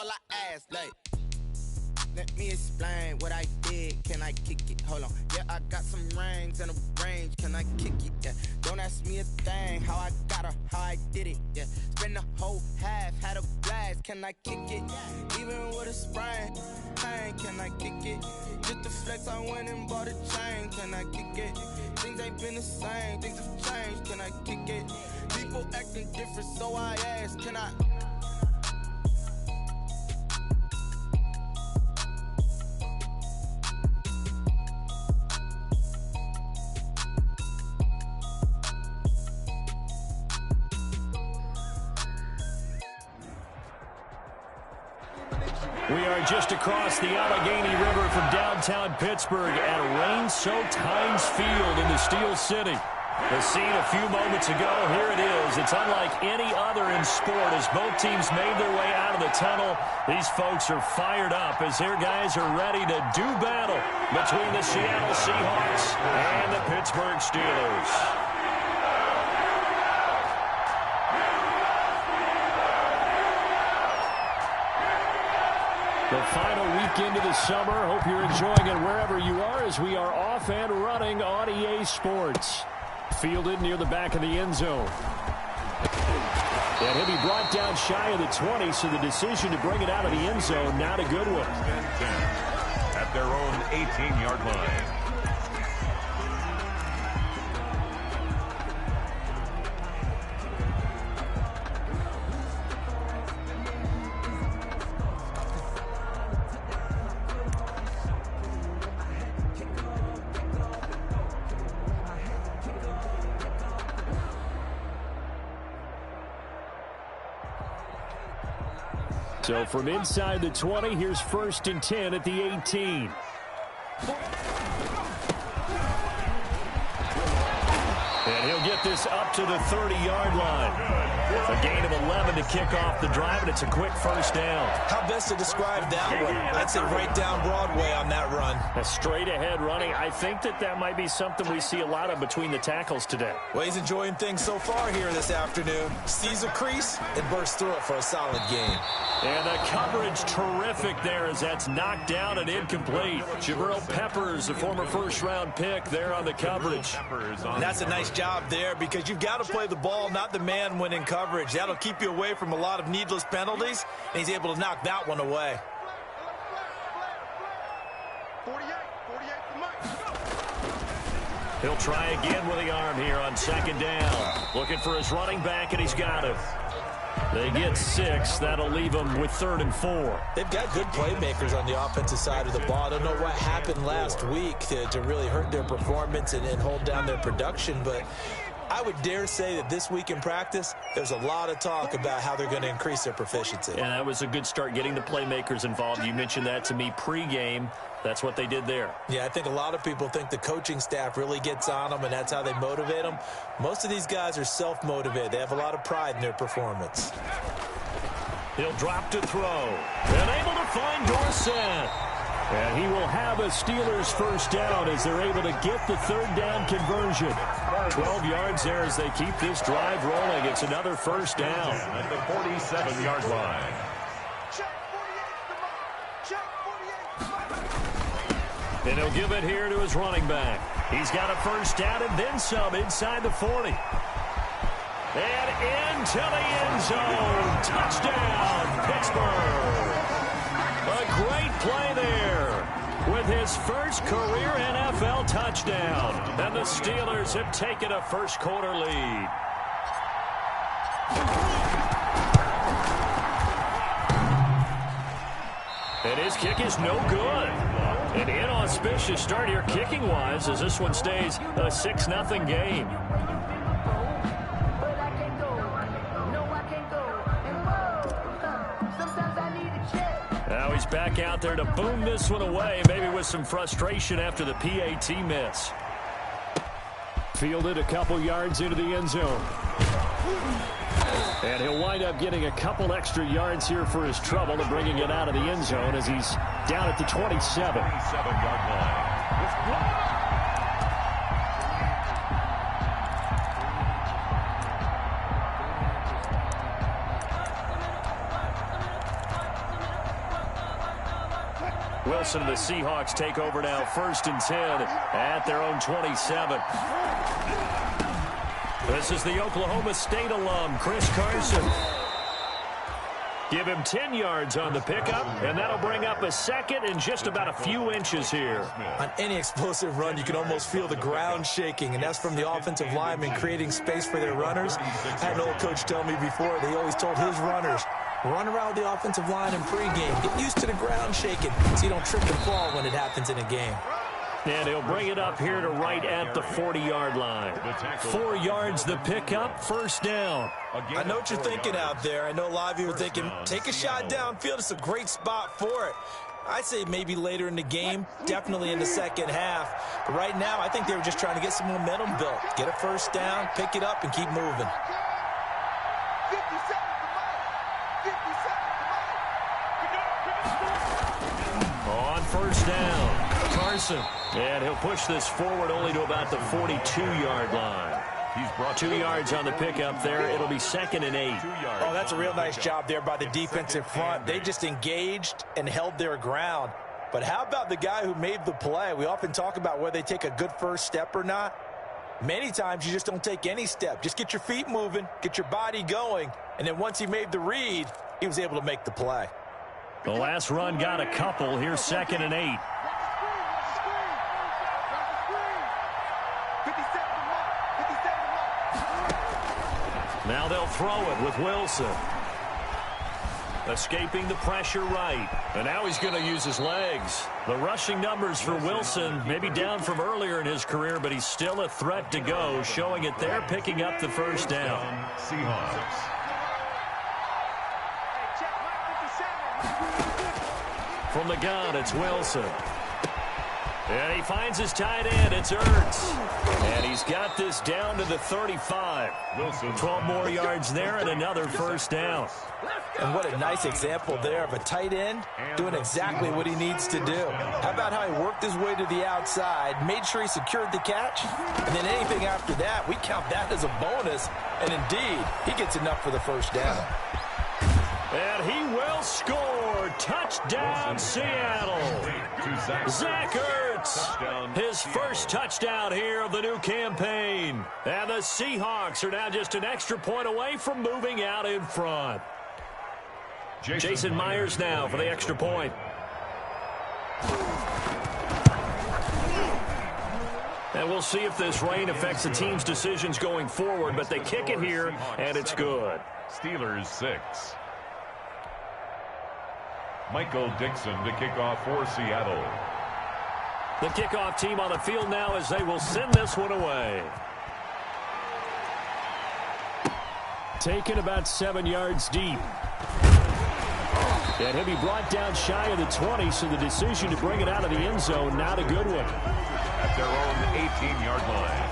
all I ask, like. Let me explain what I did. Can I kick it? Hold on. Yeah, I got some rings and a range. Can I kick it? Yeah. Don't ask me a thing. How I got her, how I did it. Yeah. Spend the whole half, had a blast. Can I kick it? Even with a sprain. Pain, can I kick it? Just the flex, I went and bought a chain. Can I kick it? Things ain't been the same. Things have changed. Can I kick it? People acting different, so I ask. Can I? We are just across the Allegheny River from downtown Pittsburgh at rain-soaked Heinz Field in the Steel City. The scene a few moments ago, here it is. It's unlike any other in sport as both teams made their way out of the tunnel. These folks are fired up as their guys are ready to do battle between the Seattle Seahawks and the Pittsburgh Steelers. The final weekend of the summer. Hope you're enjoying it wherever you are as we are off and running on EA Sports. Fielded near the back of the end zone. And he'll be brought down shy of the 20, so the decision to bring it out of the end zone, not a good one. At their own 18-yard line. So from inside the 20, here's 1st and 10 at the 18. And he'll get this up to the 30-yard line. A gain of 11 to kick off the drive, and it's a quick first down. How best to describe that one? I'd say right down Broadway on that run. A straight-ahead running. I think that might be something we see a lot of between the tackles today. Well, he's enjoying things so far here this afternoon. Sees a crease and bursts through it for a solid gain. And the coverage terrific there as that's knocked down and incomplete. Jabril Peppers, the former first-round pick, there on the coverage. That's a nice job there because you've got to play the ball, not the man when in coverage. That'll keep you away from a lot of needless penalties, and he's able to knock that one away. He'll try again with the arm here on 2nd down. Looking for his running back, and he's got him. They get 6. That'll leave them with 3rd and 4. They've got good playmakers on the offensive side of the ball. I don't know what happened last week to really hurt their performance and hold down their production, but I would dare say that this week in practice, there's a lot of talk about how they're going to increase their proficiency. And that was a good start, getting the playmakers involved. You mentioned that to me pregame. That's what they did there. Yeah, I think a lot of people think the coaching staff really gets on them, and that's how they motivate them. Most of these guys are self-motivated. They have a lot of pride in their performance. He'll drop to throw. And able to find Dorsett. And he will have a Steelers first down as they're able to get the 3rd down conversion. 12 yards there as they keep this drive rolling. It's another first down. At the 47-yard line. And he'll give it here to his running back. He's got a first down and then some inside the 40. And into the end zone. Touchdown, Pittsburgh. A great play there with his first career NFL touchdown. And the Steelers have taken a first-quarter lead. And his kick is no good. An inauspicious start here kicking-wise as this one stays a 6-0 game. Now he's back out there to boom this one away, maybe with some frustration after the PAT miss. Fielded a couple yards into the end zone. And he'll wind up getting a couple extra yards here for his trouble and bringing it out of the end zone as he's down at the 27. 27-yard line. Wilson and the Seahawks take over now, 1st and 10 at their own 27. This is the Oklahoma State alum, Chris Carson. Give him 10 yards on the pickup, and that'll bring up a second and just about a few inches here. On any explosive run, you can almost feel the ground shaking, and that's from the offensive linemen creating space for their runners. I had an old coach tell me before, they always told his runners, run around the offensive line in pregame. Get used to the ground shaking so you don't trip and fall when it happens in a game. And he'll bring it up here to right at the 40-yard line. 4 yards the pickup, 1st down. I know what you're thinking out there. I know a lot of you are thinking, take a shot downfield. It's a great spot for it. I'd say maybe later in the game, definitely in the second half. But right now, I think they were just trying to get some momentum built. Get a 1st down, pick it up, and keep moving. On 1st down, Carson. And he'll push this forward only to about the 42-yard line. He's brought 2 yards on the pickup there. It'll be 2nd and 8. Oh, that's a real nice job there by the defensive front. They just engaged and held their ground. But how about the guy who made the play? We often talk about whether they take a good 1st step or not. Many times you just don't take any step. Just get your feet moving, get your body going, and then once he made the read, he was able to make the play. The last run got a couple. Here's 2nd and 8. Now they'll throw it with Wilson. Escaping the pressure right. And now he's going to use his legs. The rushing numbers for Wilson maybe down from earlier in his career, but he's still a threat to go, showing it there, picking up the 1st down. Seahawks. From the gun, it's Wilson. And he finds his tight end. It's Ertz. And he's got this down to the 35. Wilson, 12 more yards there and another 1st down. And what a nice example there of a tight end doing exactly what he needs to do. How about how he worked his way to the outside, made sure he secured the catch, and then anything after that, we count that as a bonus. And indeed, he gets enough for the 1st down. And he will score. Touchdown, Seattle. Zach Ertz, his 1st touchdown here of the new campaign. And the Seahawks are now just an extra point away from moving out in front. Jason Myers now for the extra point. And we'll see if this rain affects the team's decisions going forward, but they kick it here, and it's good. Steelers 6. Michael Dixon to kick off for Seattle. The kickoff team on the field now as they will send this one away. Taken about 7 yards deep. And he'll be brought down shy of the 20, so the decision to bring it out of the end zone, not a good one. At their own 18-yard line.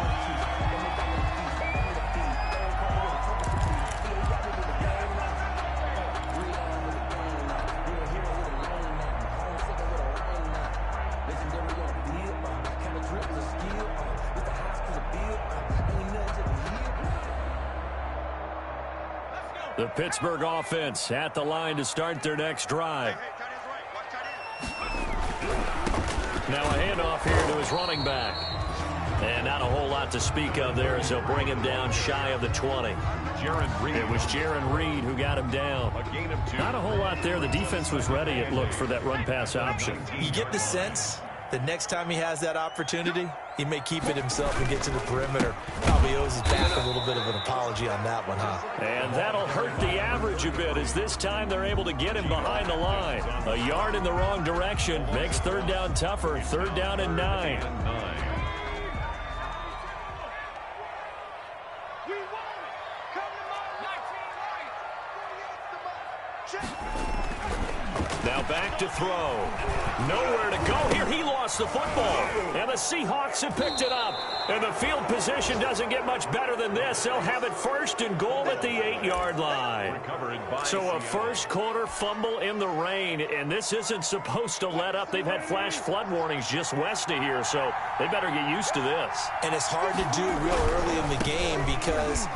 The Pittsburgh offense at the line to start their next drive. Now a handoff here to his running back. And not a whole lot to speak of there as they'll bring him down shy of the 20. It was Jaron Reed who got him down. Not a whole lot there. The defense was ready, it looked, for that run-pass option. You get the sense that next time he has that opportunity, he may keep it himself and get to the perimeter. Probably owes his back a little bit of an apology on that one, huh? And that'll hurt the average a bit as this time they're able to get him behind the line. A yard in the wrong direction makes 3rd down tougher. 3rd down and 9. Now back to throw. Nowhere to go here. He lost the football. And the Seahawks have picked it up. And the field position doesn't get much better than this. They'll have it 1st and goal at the 8-yard line. So a 1st quarter fumble in the rain. And this isn't supposed to let up. They've had flash flood warnings just west of here. So they better get used to this. And it's hard to do real early in the game because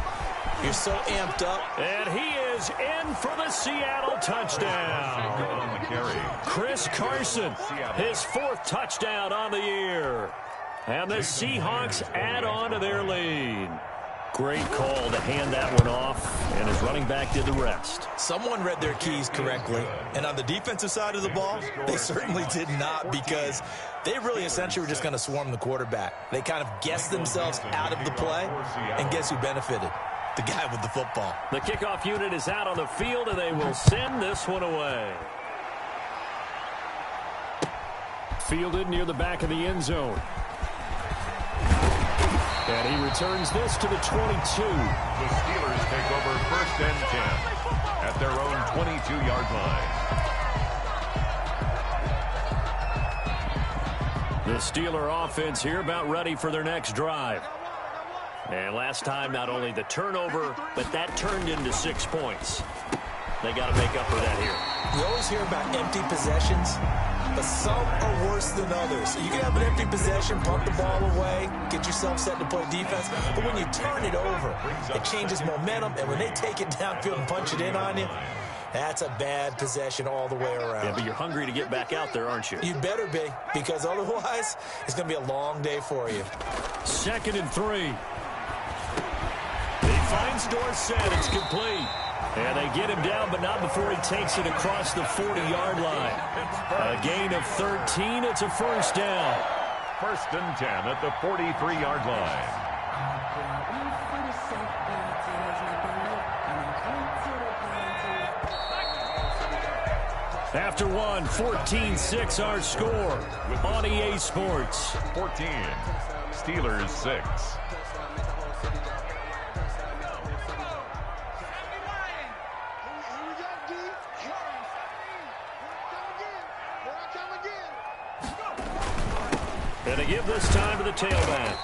you're so amped up. And he is in for the Seattle touchdown. On the carry. Chris Carson, his 4th touchdown on the year. And the Seahawks add on to their lead. Great call to hand that one off, and his running back did the rest. Someone read their keys correctly, and on the defensive side of the ball, they certainly did not, because they really essentially were just going to swarm the quarterback. They kind of guessed themselves out of the play, and guess who benefited? The guy with the football. The kickoff unit is out on the field, and they will send this one away. Fielded near the back of the end zone. And he returns this to the 22. The Steelers take over 1st and 10 at their own 22-yard line. The Steeler offense here about ready for their next drive. And last time, not only the turnover, but that turned into 6 points. They got to make up for that here. You always hear about empty possessions, but some are worse than others. You can have an empty possession, punt the ball away, get yourself set to play defense, but when you turn it over, it changes momentum, and when they take it downfield and punch it in on you, that's a bad possession all the way around. Yeah, but you're hungry to get back out there, aren't you? You better be, because otherwise, it's going to be a long day for you. 2nd and 3. He finds Dorsett. It's complete. And they get him down, but not before he takes it across the 40-yard line. A gain of 13. It's a 1st down. 1st and 10 at the 43-yard line. After one, 14-6 our score on EA Sports. 14, Steelers 6. And they give this time to the tailback.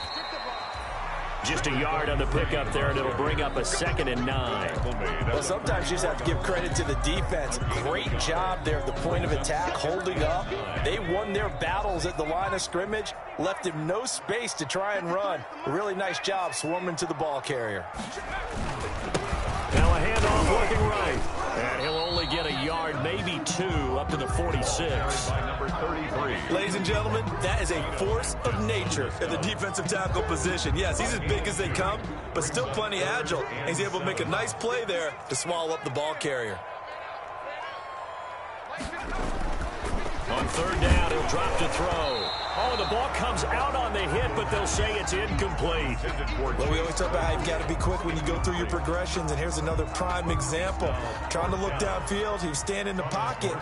Just a yard on the pickup there, and it'll bring up a 2nd and 9. Well, sometimes you just have to give credit to the defense. Great job there at the point of attack, holding up. They won their battles at the line of scrimmage, left him no space to try and run. A really nice job swarming to the ball carrier. Now a handoff looking right. And he'll only get a yard, maybe 2, up to the 46. By number 33. Ladies and gentlemen, that is a force of nature in the defensive tackle position. Yes, he's as big as they come, but still plenty agile. And he's able to make a nice play there to swallow up the ball carrier. On 3rd down, he'll drop to throw. Oh, the ball comes out on the hit, but they'll say it's incomplete. Well, we always talk about how you've got to be quick when you go through your progressions, and here's another prime example. Trying to look downfield, he was standing in the pocket,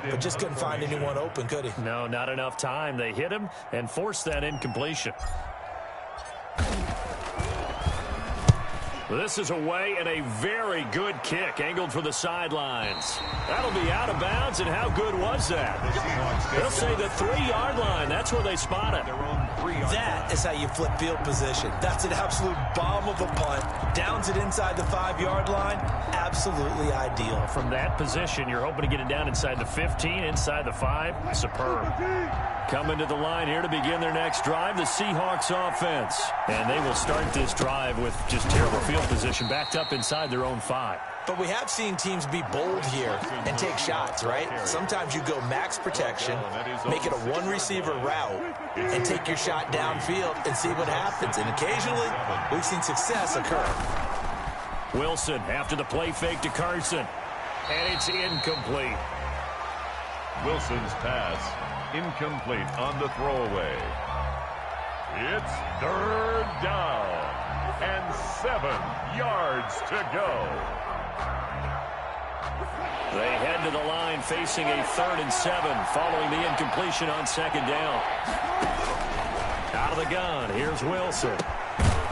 but just couldn't find anyone open, could he? No, not enough time. They hit him and forced that incompletion. This is away, and a very good kick angled for the sidelines. That'll be out of bounds, and how good was that? They'll say the 3-yard line. That's where they spot it. That is how you flip field position. That's an absolute bomb of a punt. Downs it inside the 5-yard line. Absolutely ideal. From that position, you're hoping to get it down inside the 15, inside the 5. Superb. Coming to the line here to begin their next drive, the Seahawks offense. And they will start this drive with just terrible field position, backed up inside their own 5. But we have seen teams be bold here and take shots, right? Sometimes you go max protection, make it a one-receiver route, and take your shot downfield and see what happens. And occasionally, we've seen success occur. Wilson after the play fake to Carson. And it's incomplete. Wilson's pass incomplete on the throwaway. It's 3rd down and 7 yards to go. They head to the line facing a 3rd and 7 following the incompletion on 2nd down. Out of the gun, here's Wilson.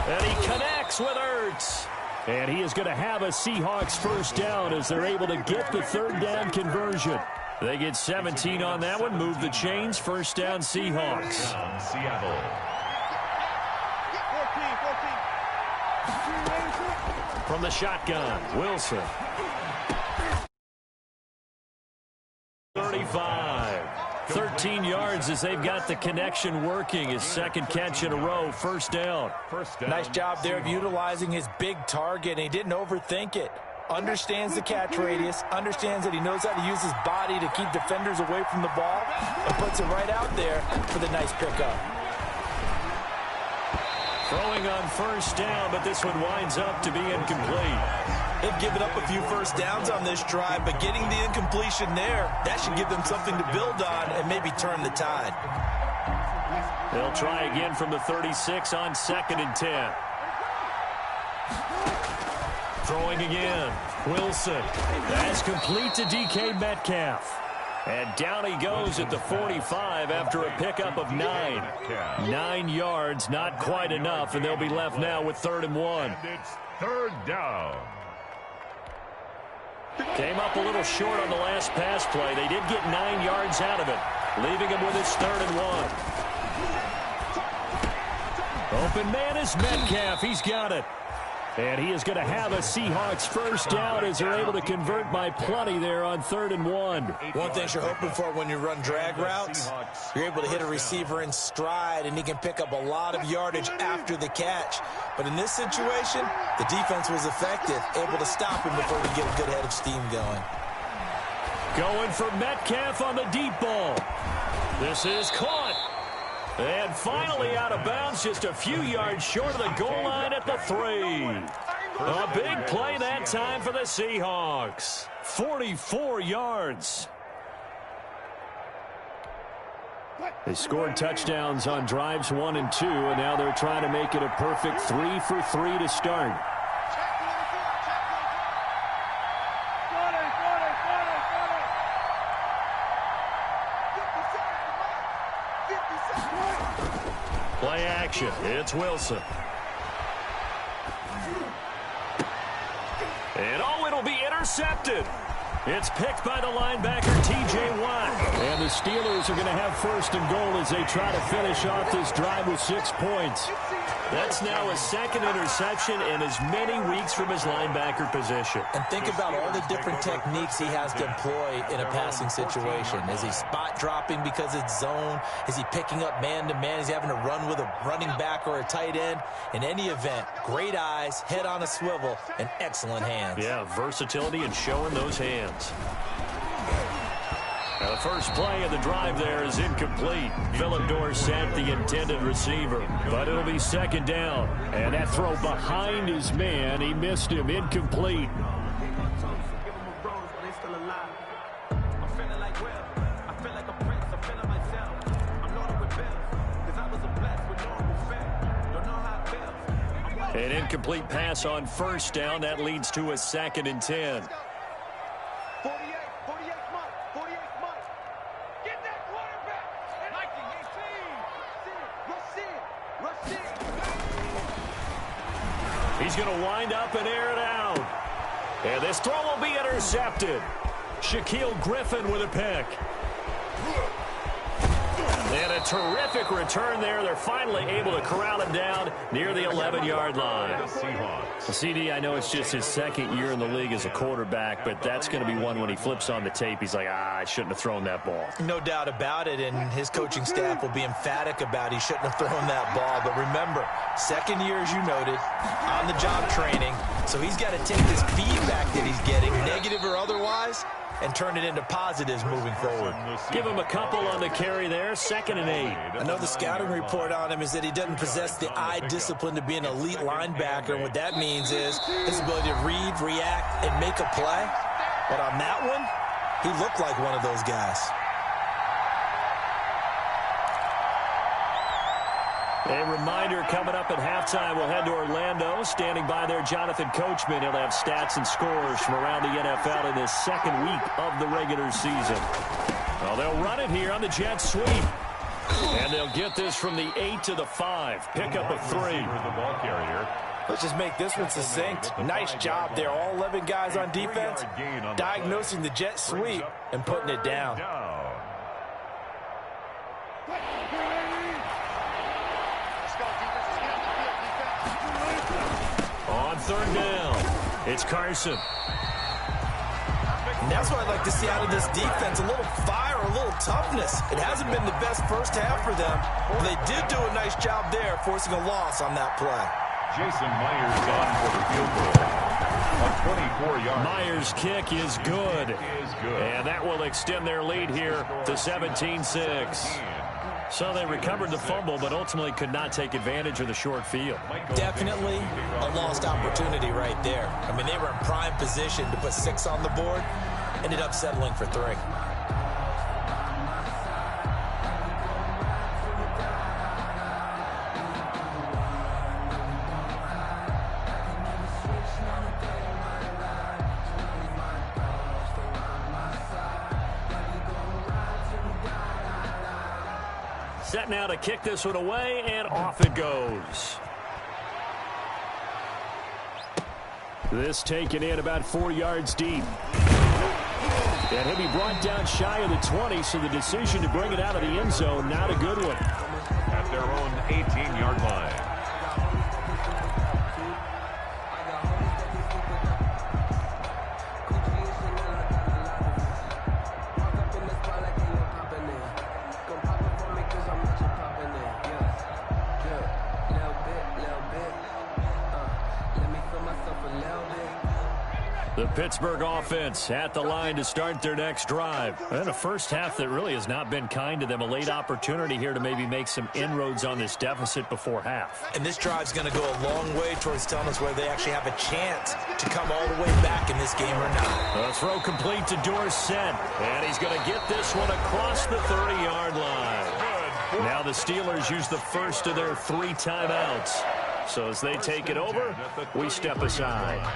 And he connects with Ertz. And he is going to have a Seahawks 1st down as they're able to get the 3rd down conversion. They get 17 on that one, move the chains, 1st down Seahawks. Seattle. From the shotgun, Wilson. 35. 13 yards as they've got the connection working. His 2nd catch in a row, 1st down. Nice job there of utilizing his big target, and he didn't overthink it. understands the catch radius, understands that he knows how to use his body to keep defenders away from the ball, and puts it right out there for the nice pickup. Throwing on first down, but this one winds up to be incomplete. They've given up a few first downs on this drive, but getting the incompletion there, that should give them something to build on and maybe turn the tide. They'll try again from the 36 on 2nd and 10. Throwing again. Wilson. That's complete to DK Metcalf. And down he goes at the 45 after a pickup of 9. 9 yards, not quite enough, and they'll be left now with 3rd and 1. And it's 3rd down. Came up a little short on the last pass play. They did get 9 yards out of it, leaving him with his 3rd and 1. Open man is Metcalf. He's got it. And he is going to have a Seahawks first down as they're able to convert by plenty there on 3rd and 1. One thing you're hoping for when you run drag routes, you're able to hit a receiver in stride, and he can pick up a lot of yardage after the catch. But in this situation, the defense was effective, able to stop him before he get a good head of steam going. Going for Metcalf on the deep ball. This is caught. And finally out of bounds, just a few yards short of the goal line at the 3. A big play that time for the Seahawks. 44 yards. They scored touchdowns on drives 1 and 2, and now they're trying to make it a perfect 3 for 3 to start. Play action. It's Wilson. And it'll be intercepted. It's picked by the linebacker, T.J. Watt. And the Steelers are going to have 1st and goal as they try to finish off this drive with 6 points. That's now his 2nd interception in as many weeks from his linebacker position. And think about all the different techniques he has to employ in a passing situation. Is he spot dropping because it's zone? Is he picking up man-to-man? Is he having to run with a running back or a tight end? In any event, great eyes, head on a swivel, and excellent hands. Yeah, versatility and showing those hands. Now the first play of the drive there is incomplete. Phillip Dorsett, the intended receiver. But it'll be 2nd down. And that throw behind his man, he missed him, incomplete. An incomplete pass on first down. That leads to a 2nd and 10. He's going to wind up and air it out. And this throw will be intercepted. Shaquille Griffin with a pick. And a terrific return there. They're finally able to corral him down near the 11-yard line. CD, I know it's just his 2nd year in the league as a quarterback, but that's going to be one when he flips on the tape. He's like, I shouldn't have thrown that ball. No doubt about it, and his coaching staff will be emphatic about he shouldn't have thrown that ball. But remember, 2nd year, as you noted, on-the-job training, so he's got to take this feedback that he's getting, negative or otherwise, and turn it into positives moving forward. Give him a couple on the carry there, 2nd and 8. I know the scouting report on him is that he doesn't possess the eye discipline to be an elite linebacker, and what that means is his ability to read, react, and make a play. But on that one, he looked like one of those guys. A reminder, coming up at halftime, we'll head to Orlando. Standing by there, Jonathan Coachman. He'll have stats and scores from around the NFL in this 2nd week of the regular season. Well, they'll run it here on the jet sweep. And they'll get this from the 8 to the 5. Pickup of 3. The ball carrier. Let's just make this one succinct. Nice job there. All 11 guys on defense diagnosing the jet sweep and putting it down. On 3rd down, it's Carson. And that's what I'd like to see out of this defense, a little fire, a little toughness. It hasn't been the best first half for them, but they did do a nice job there, forcing a loss on that play. Jason Myers on for the field goal. A 24-yard. Myers' kick is good. And that will extend their lead here to 17-6. So they recovered the fumble, but ultimately could not take advantage of the short field. Definitely a lost opportunity right there. I mean, they were in prime position to put 6 on the board. Ended up settling for 3. Set now to kick this one away, and off it goes. This taken in about 4 yards deep. And he'll be brought down shy of the 20, so the decision to bring it out of the end zone, not a good one. At their own 18-yard line. The Pittsburgh offense at the line to start their next drive. And a first half that really has not been kind to them. A late opportunity here to maybe make some inroads on this deficit before half. And this drive's going to go a long way towards telling us whether they actually have a chance to come all the way back in this game or not. The throw complete to Dorsett. And he's going to get this one across the 30-yard line. Now the Steelers use the first of their 3 timeouts. So as they take it over, we step aside.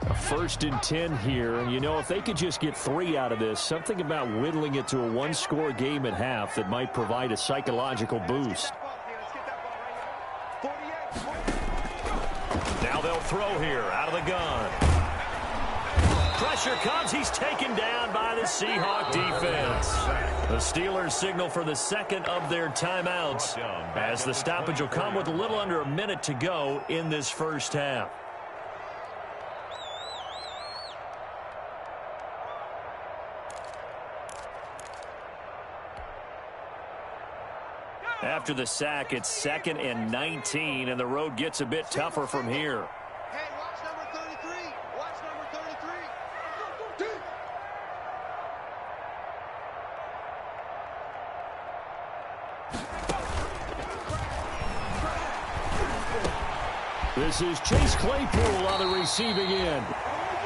A 1st and 10 here, and you know, if they could just get 3 out of this, something about whittling it to a 1-score game at half that might provide a psychological boost. Now they'll throw here out of the gun. Pressure comes. He's taken down by the Seahawk defense. The Steelers signal for the second of their timeouts as the stoppage will come with a little under a minute to go in this first half. After the sack, it's 2nd and 19, and the road gets a bit tougher from here. Hey, watch number 33. Watch number 33. This is Chase Claypool on the receiving end.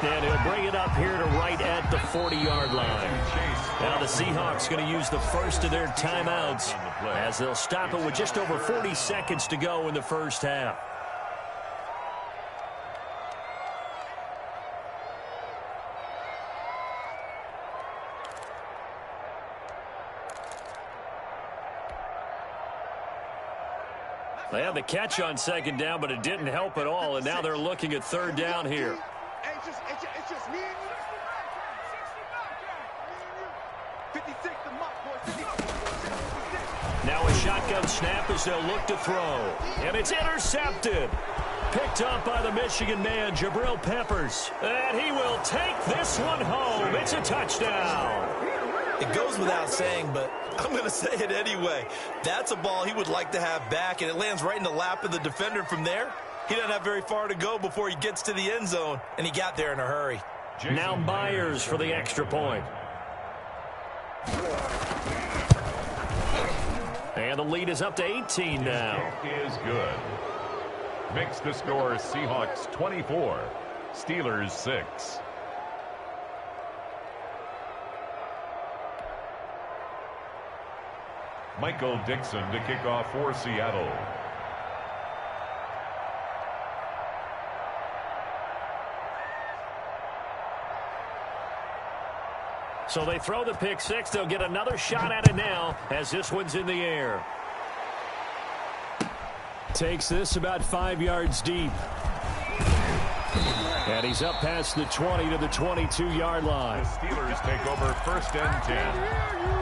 And he'll bring it up here to right at the 40-yard line. Now the Seahawks going to use the first of their timeouts as they'll stop it with just over 40 seconds to go in the first half. They had the catch on 2nd down, but it didn't help at all, and now they're looking at 3rd down here. It's just me and you. 56 the mark, boys. Now a shotgun snap as they'll look to throw. And it's intercepted. Picked up by the Michigan man, Jabril Peppers. And he will take this one home. It's a touchdown. It goes without saying, but I'm going to say it anyway. That's a ball he would like to have back, and it lands right in the lap of the defender from there. He doesn't have very far to go before he gets to the end zone, and he got there in a hurry. Now Myers for the extra point. And the lead is up to 18 now. Is good. Makes the score Seahawks 24, Steelers 6. Michael Dixon to kick off for Seattle. So they throw the pick 6. They'll get another shot at it now as this one's in the air. Takes this about 5 yards deep. And he's up past the 20 to the 22-yard line. The Steelers take over 1st and 10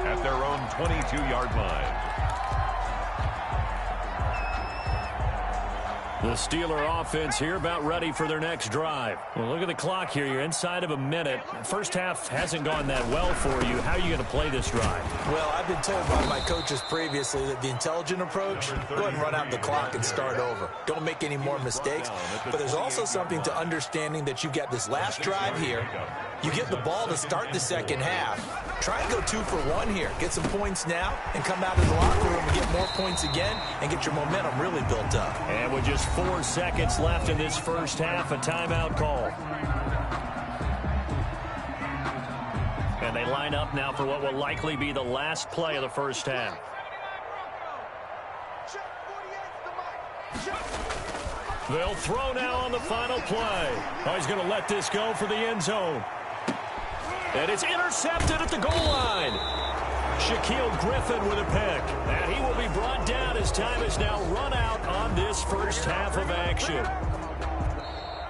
at their own 22-yard line. The Steeler offense here about ready for their next drive. Well, look at the clock here. You're inside of a minute. First half hasn't gone that well for you. How are you going to play this drive? Well, I've been told by my coaches previously that the intelligent approach, go ahead and run out the clock and start over. Don't make any more mistakes. But there's also something to understanding that you get this last drive here. You get the ball to start the second half. Try and go 2 for 1 here. Get some points now and come out of the locker room and get more points again and get your momentum really built up. And with just 4 seconds left in this first half, a timeout call. And they line up now for what will likely be the last play of the first half. They'll throw now on the final play. Oh, he's going to let this go for the end zone. And it's intercepted at the goal line. Shaquille Griffin with a pick. And he will be brought down as time is now run out on this first half of action.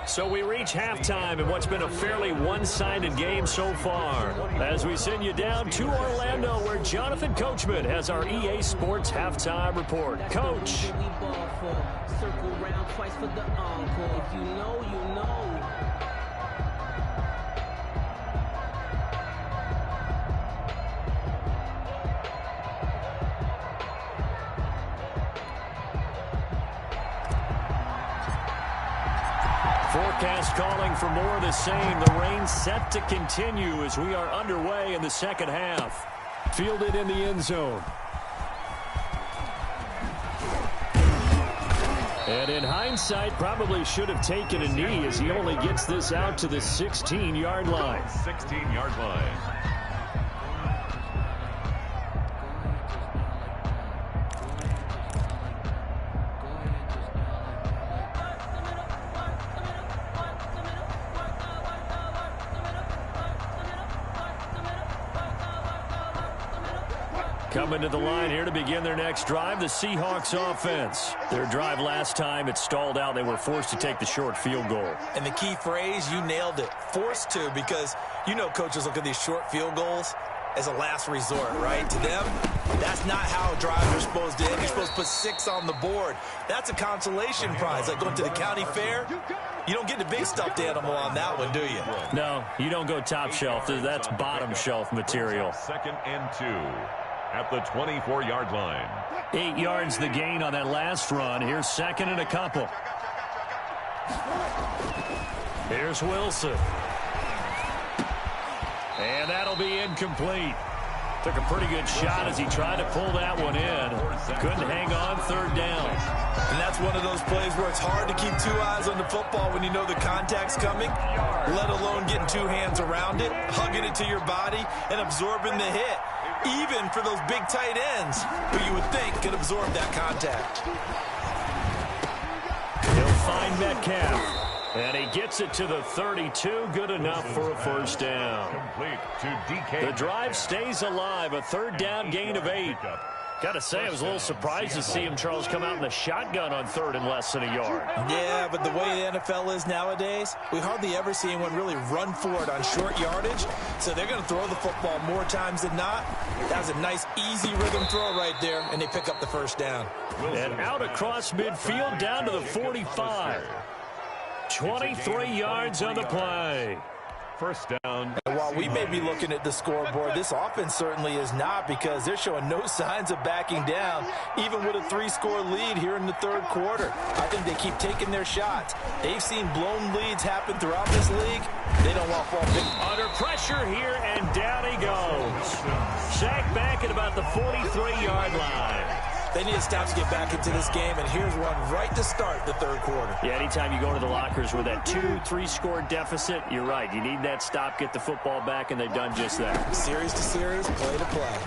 So we reach halftime in what's been a fairly one-sided game so far. As we send you down to Orlando, where Jonathan Coachman has our EA Sports halftime report. Coach. Circle round twice for the encore. If you know, you know. Forecast calling for more of the same. The rain set to continue as we are underway in the second half. Fielded in the end zone. And in hindsight, probably should have taken a knee as he only gets this out to the 16-yard line. 16-yard line. Coming to the line here to begin their next drive, the Seahawks offense. Their drive last time, it stalled out. They were forced to take the short field goal. And the key phrase, you nailed it, forced to, because you know coaches look at these short field goals as a last resort, right? To them, that's not how drives are supposed to end. You're supposed to put 6 on the board. That's a consolation prize, like going to the county fair. You don't get the big stuffed animal on that one, do you? No, you don't go top shelf. That's bottom shelf material. 2nd and 2. At the 24-yard line. 8 yards the gain on that last run. Here's 2nd and a couple. Here's Wilson. And that'll be incomplete. Took a pretty good shot as he tried to pull that one in. Couldn't hang on 3rd down. And that's one of those plays where it's hard to keep 2 eyes on the football when you know the contact's coming, let alone getting 2 hands around it, hugging it to your body, and absorbing the hit. Even for those big tight ends, who you would think could absorb that contact. He'll find Metcalf. And he gets it to the 32. Good enough for a first down. Complete to DK. The drive stays alive. A 3rd down gain of 8. Gotta say, I was a little surprised to see him, Charles, come out in the shotgun on 3rd and less than a yard. Yeah, but the way the NFL is nowadays, we hardly ever see anyone really run for it on short yardage. So they're going to throw the football more times than not. That was a nice, easy rhythm throw right there, and they pick up the first down. And out across midfield down to the 45. 23 yards on the play. First down. And while we may be looking at the scoreboard, this offense certainly is not, because they're showing no signs of backing down, even with a 3-score lead here in the 3rd quarter. I think they keep taking their shots. They've seen blown leads happen throughout this league. They don't want to fall big. Under pressure here, and down he goes. Sacked back at about the 43-yard line. They need to stop to get back into this game, and here's one right to start the 3rd quarter. Yeah, anytime you go to the lockers with that 2-3-score deficit, you're right. You need that stop, get the football back, and they've done just that. Series to series, play to play.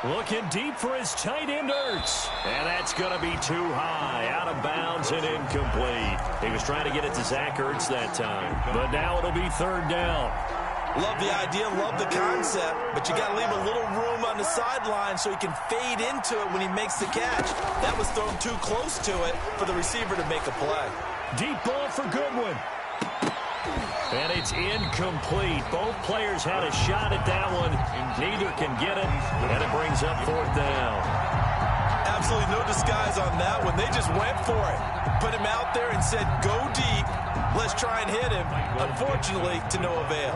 Looking deep for his tight end, Ertz. And that's going to be too high. Out of bounds and incomplete. He was trying to get it to Zach Ertz that time. But now it'll be 3rd down. Love the idea, love the concept, but you got to leave a little room on the sideline so he can fade into it when he makes the catch. That was thrown too close to it for the receiver to make a play. Deep ball for Goodwin. And it's incomplete. Both players had a shot at that one. Neither can get it, and it brings up 4th down. absolutely no disguise on that one. They just went for it. Put him out there and said, go deep. Let's try and hit him. Unfortunately, to no avail.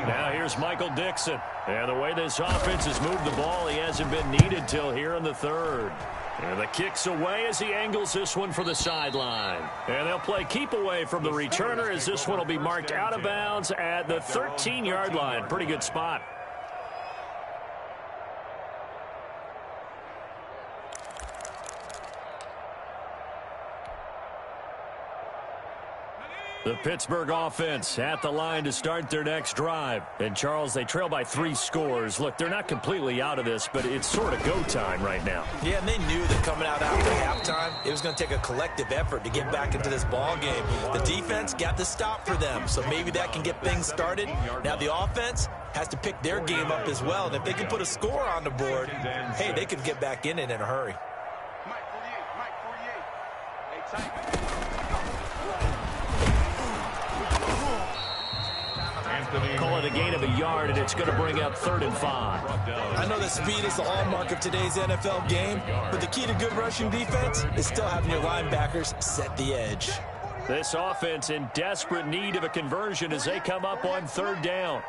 Now here's Michael Dixon. And the way this offense has moved the ball, he hasn't been needed till here in the third. And the kick's away as he angles this one for the sideline. And they'll play keep away from the returner as this one will be marked out of bounds at the 13-yard line. Pretty good spot. The Pittsburgh offense at the line to start their next drive. And, Charles, they trail by 3 scores. Look, they're not completely out of this, but it's sort of go time right now. Yeah, and they knew that coming out after halftime, it was going to take a collective effort to get back into this ball game. The defense got the stop for them, so maybe that can get things started. Now the offense has to pick their game up as well. And if they can put a score on the board, hey, they could get back in it in a hurry. Mike 48. Hey, tight. Call it a gain of a yard, and it's going to bring up 3rd and 5. I know that speed is the hallmark of today's NFL game, but the key to good rushing defense is still having your linebackers set the edge. This offense in desperate need of a conversion as they come up on 3rd down.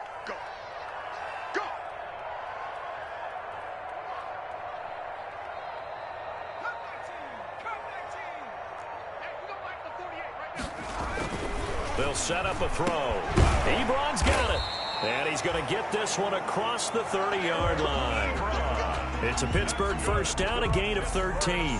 They'll set up a throw. Ebron's got it. And he's going to get this one across the 30-yard line. It's a Pittsburgh first down, a gain of 13.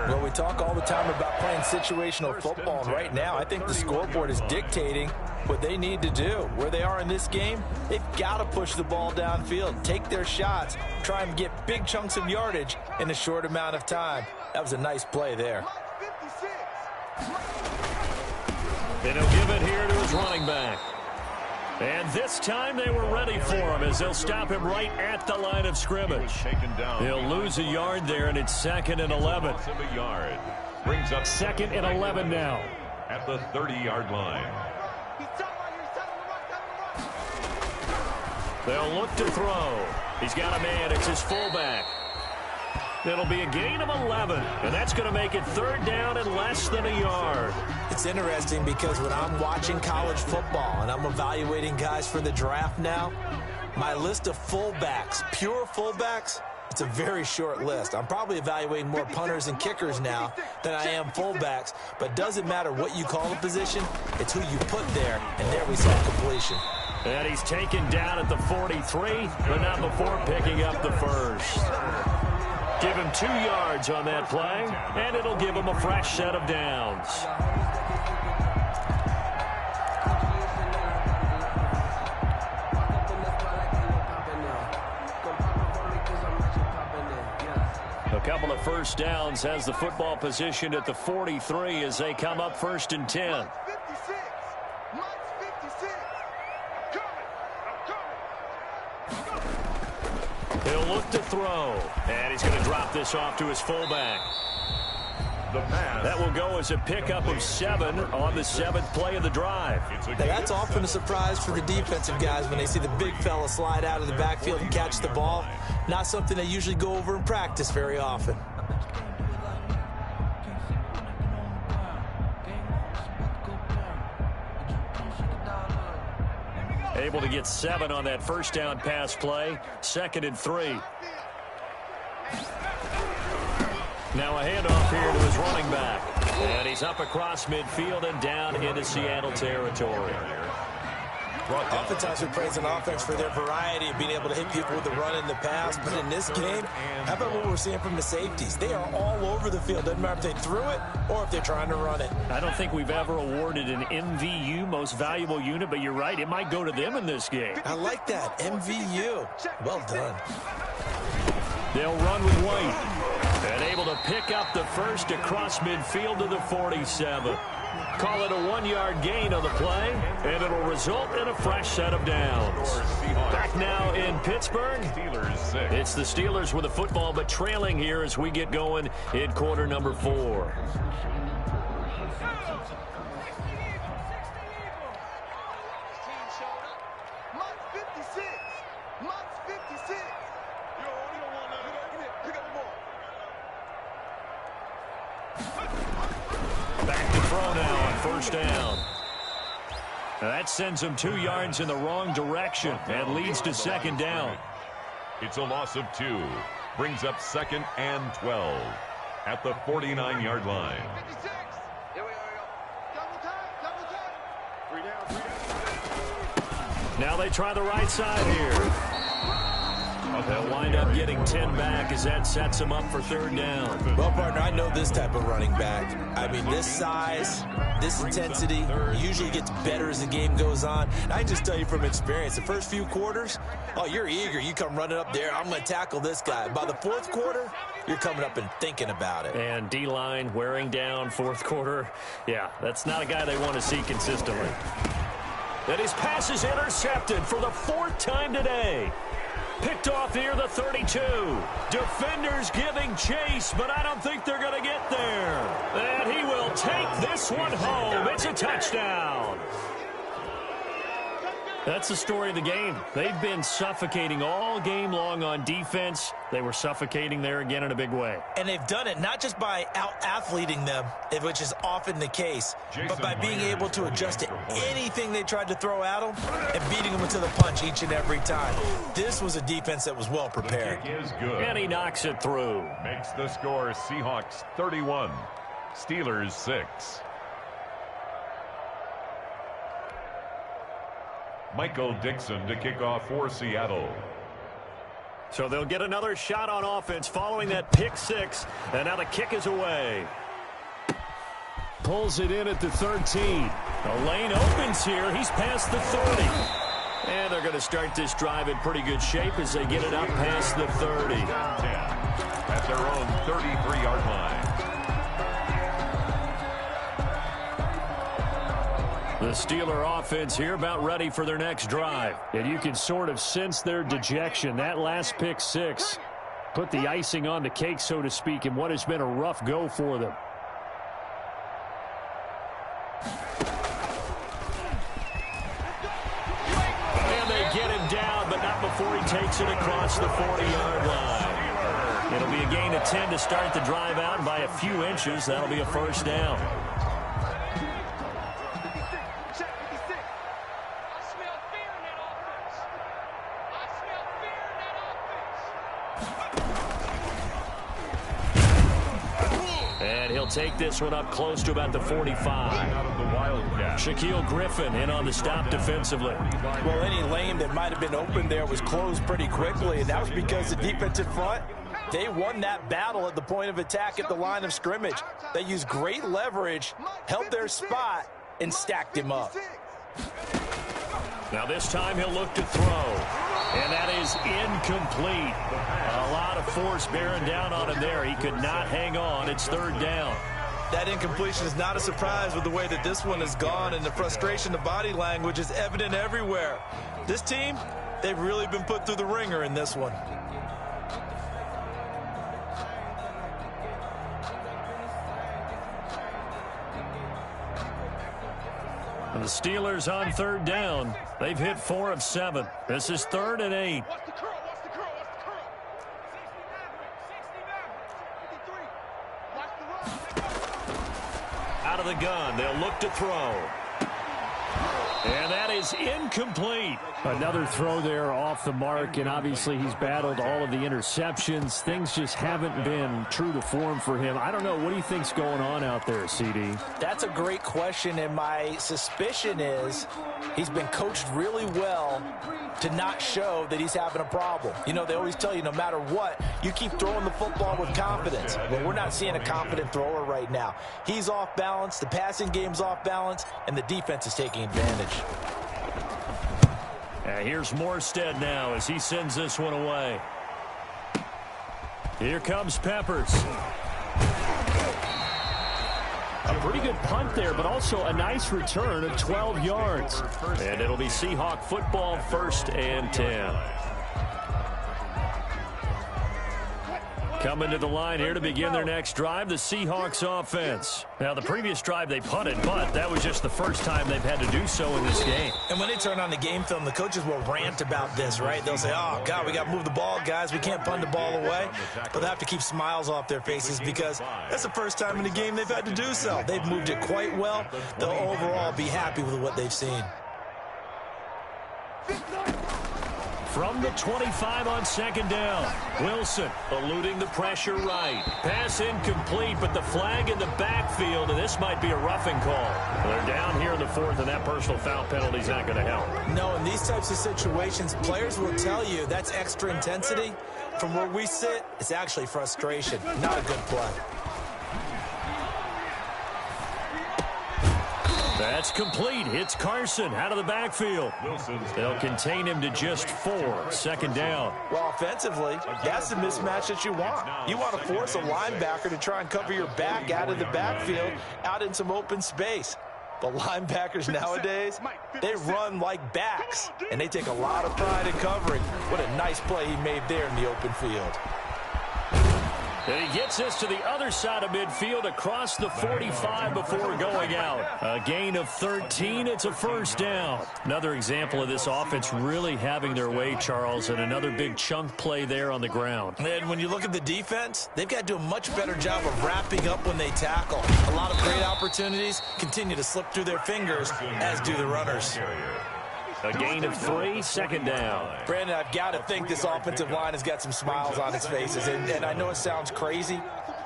Well, we talk all the time about playing situational football, and right now I think the scoreboard is dictating what they need to do. Where they are in this game, they've got to push the ball downfield, take their shots, try and get big chunks of yardage in a short amount of time. That was a nice play there. And he'll give it here to his running back. And this time they were ready for him as they'll stop him right at the line of scrimmage. He'll lose a yard there, and it's 2nd and 11. Brings up 2nd and 11 now. At the 30-yard line. They'll look to throw. He's got a man. It's his fullback. It'll be a gain of 11, and that's going to make it 3rd down and less than a yard. It's interesting because when I'm watching college football and I'm evaluating guys for the draft now, my list of fullbacks, pure fullbacks, it's a very short list. I'm probably evaluating more punters and kickers now than I am fullbacks, but it doesn't matter what you call the position, it's who you put there, and there we saw completion. And he's taken down at the 43, but not before picking up the first. Give him 2 yards on that play, and it'll give him a fresh set of downs. A couple of first downs has the football position at the 43 as they come up 1st and 10. He'll look to throw, and he's going to drop this off to his fullback. That will go as a pickup of 7 on the 7th play of the drive. Now that's often a surprise for the defensive guys when they see the big fella slide out of the backfield and catch the ball. Not something they usually go over in practice very often. Able to get 7 on that first down pass play. 2nd and 3. Now a handoff here to his running back. And he's up across midfield and down into Seattle territory. Oftentimes we praise an offense for their variety of being able to hit people with the run in the pass. But in this game, how about what we're seeing from the safeties? They are all over the field. Doesn't matter if they threw it or if they're trying to run it. I don't think we've ever awarded an MVU, most valuable unit, but you're right, it might go to them in this game. I like that, MVU. Well done. They'll run with White. And able to pick up the first across midfield to the 47. Call it a 1-yard gain on the play, and it'll result in a fresh set of downs. Back now in Pittsburgh, it's the Steelers with the football, but trailing here as we get going in quarter number 4. Back to throw now on first down. Now that sends him 2 yards in the wrong direction and leads to second down. It's a loss of 2. Brings up 2nd and 12 at the 49-yard line. 56. Here we go. Double time. 3 down. Now they try the right side here. They'll wind up getting 10 back as that sets them up for 3rd down. Well, partner, I know this type of running back. I mean, this size, this intensity usually gets better as the game goes on. And I can just tell you from experience, the first few quarters, oh, you're eager. You come running up there, I'm going to tackle this guy. By the 4th quarter, you're coming up and thinking about it. And D-line wearing down 4th quarter. Yeah, that's not a guy they want to see consistently. And his pass is intercepted for the 4th time today. Picked off near the 32. Defenders giving chase, but I don't think they're going to get there. And he will take this one home. It's a touchdown. That's the story of the game. They've been suffocating all game long on defense. They were suffocating there again in a big way. And they've done it not just by out-athleting them, which is often the case, but by being able to adjust to anything they tried to throw at them and beating them to the punch each and every time. This was a defense that was well prepared. The kick is good. And he knocks it through. Makes the score Seahawks 31, Steelers 6. Michael Dixon to kick off for Seattle. So they'll get another shot on offense following that pick 6. And now the kick is away. Pulls it in at the 13. The lane opens here. He's past the 30. And they're going to start this drive in pretty good shape as they get it up past the 30. 10 at their own 33-yard line. The Steeler offense here about ready for their next drive. And you can sort of sense their dejection. That last pick 6 put the icing on the cake, so to speak, in what has been a rough go for them. And they get him down, but not before he takes it across the 40-yard line. It'll be a gain of 10 to start the drive out, and by a few inches, that'll be a first down. Take this one up close to about the 45. Out of the Wildcat. Shaquille Griffin in on the stop defensively. Well, any lane that might have been open there was closed pretty quickly, and that was because the defensive front, they won that battle at the point of attack at the line of scrimmage. They used great leverage, held their spot, and stacked him up. Now this time he'll look to throw. And that is incomplete. A lot of force bearing down on him there. He could not hang on. It's 3rd down. That incompletion is not a surprise with the way that this one has gone, and the frustration, the body language is evident everywhere. This team, they've really been put through the ringer in this one. And the Steelers on 3rd down. They've hit 4 of 7. This is 3rd and 8. Watch the curl. Watch the curl. Watch the curl. 69. 53. Watch the run. Out of the gun. They'll look to throw. And that is incomplete. Another throw there off the mark, and obviously he's battled all of the interceptions. Things just haven't been true to form for him. I don't know. What do you think's going on out there, CD? That's a great question, and my suspicion is he's been coached really well to not show that he's having a problem. You know, they always tell you no matter what, you keep throwing the football with confidence. Well, we're not seeing a confident thrower right now. He's off balance, the passing game's off balance, and the defense is taking advantage. Here's Morstead now as he sends this one away. Here comes Peppers. A pretty good punt there, but also a nice return of 12 yards. And it'll be Seahawk football, 1st and 10. Coming to the line here to begin their next drive, the Seahawks offense. Now, the previous drive they punted, but that was just the first time they've had to do so in this game. And when they turn on the game film, the coaches will rant about this, right? They'll say, oh, God, we got to move the ball, guys. We can't punt the ball away. But they have to keep smiles off their faces because that's the first time in the game they've had to do so. They've moved it quite well. They'll overall be happy with what they've seen. From the 25 on second down, Wilson eluding the pressure right. Pass incomplete, but the flag in the backfield, and this might be a roughing call. They're down here in the fourth, and that personal foul penalty is not going to help. No, in these types of situations, players will tell you that's extra intensity. From where we sit, it's actually frustration. Not a good play. That's complete. It's Carson out of the backfield. They'll contain him to just 4. Second down. Well, offensively, that's the mismatch that you want. You want to force a linebacker to try and cover your back out of the backfield, out in some open space. The linebackers nowadays, they run like backs, and they take a lot of pride in covering. What a nice play he made there in the open field. And he gets us to the other side of midfield across the 45 before going out. A gain of 13. It's a first down. Another example of this offense really having their way, Charles, and another big chunk play there on the ground. And when you look at the defense, they've got to do a much better job of wrapping up when they tackle. A lot of great opportunities continue to slip through their fingers, as do the runners. A gain of 3, second down. Brandon, I've got to think this offensive line has got some smiles on its faces. And I know it sounds crazy,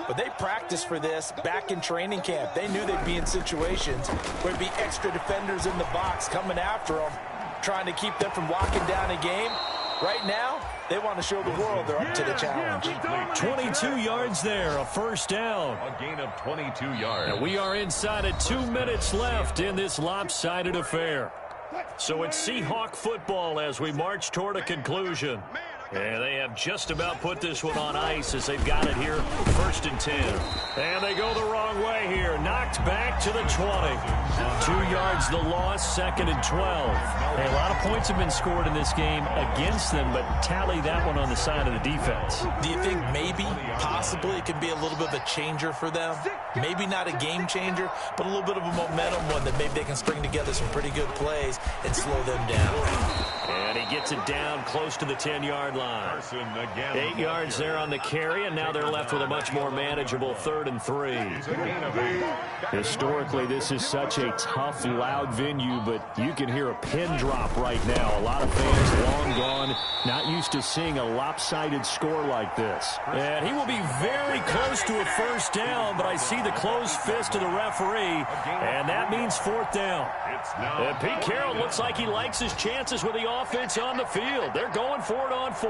but they practiced for this back in training camp. They knew they'd be in situations where there'd be extra defenders in the box coming after them, trying to keep them from locking down a game. Right now, they want to show the world they're up to the challenge. 22 yards there, a first down. A gain of 22 yards. And we are inside of 2 minutes left in this lopsided affair. So it's Seahawk football as we march toward a conclusion. And they have just about put this one on ice as they've got it here, 1st and 10. And they go the wrong way here. Knocked back to the 20. 2 yards the loss, 2nd and 12. Hey, a lot of points have been scored in this game against them, but tally that one on the side of the defense. Do you think maybe, possibly, it can be a little bit of a changer for them? Maybe not a game changer, but a little bit of a momentum one that maybe they can string together some pretty good plays and slow them down. And he gets it down close to the 10-yard line. 8 yards there on the carry, and now they're left with a much more manageable 3rd and 3. Historically, this is such a tough, loud venue, but you can hear a pin drop right now. A lot of fans long gone, not used to seeing a lopsided score like this. And he will be very close to a first down, but I see the closed fist of the referee, and that means 4th down. And Pete Carroll looks like he likes his chances with the offense on the field. They're going for it on 4.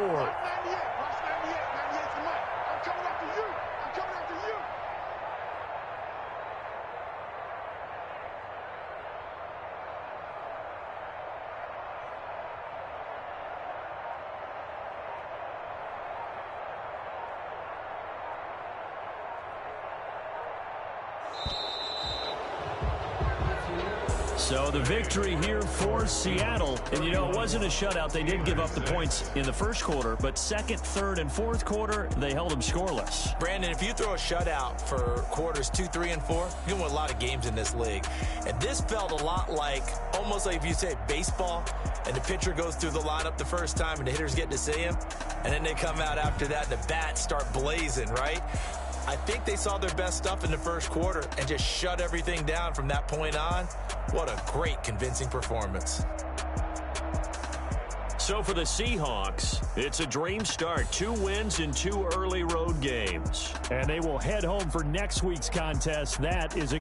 So the victory here for Seattle. And, you know, it wasn't a shutout. They did give up the points in the first quarter, but 2nd, 3rd, and 4th quarter, they held them scoreless. Brandon, if you throw a shutout for quarters 2, 3, and 4, you win a lot of games in this league. And this felt a lot like, almost like if you say baseball, and the pitcher goes through the lineup the first time and the hitters get to see him, and then they come out after that and the bats start blazing, right? I think they saw their best stuff in the first quarter and just shut everything down from that point on. What a great, convincing performance. So for the Seahawks, it's a dream start. 2 wins in 2 early road games. And they will head home for next week's contest. That is a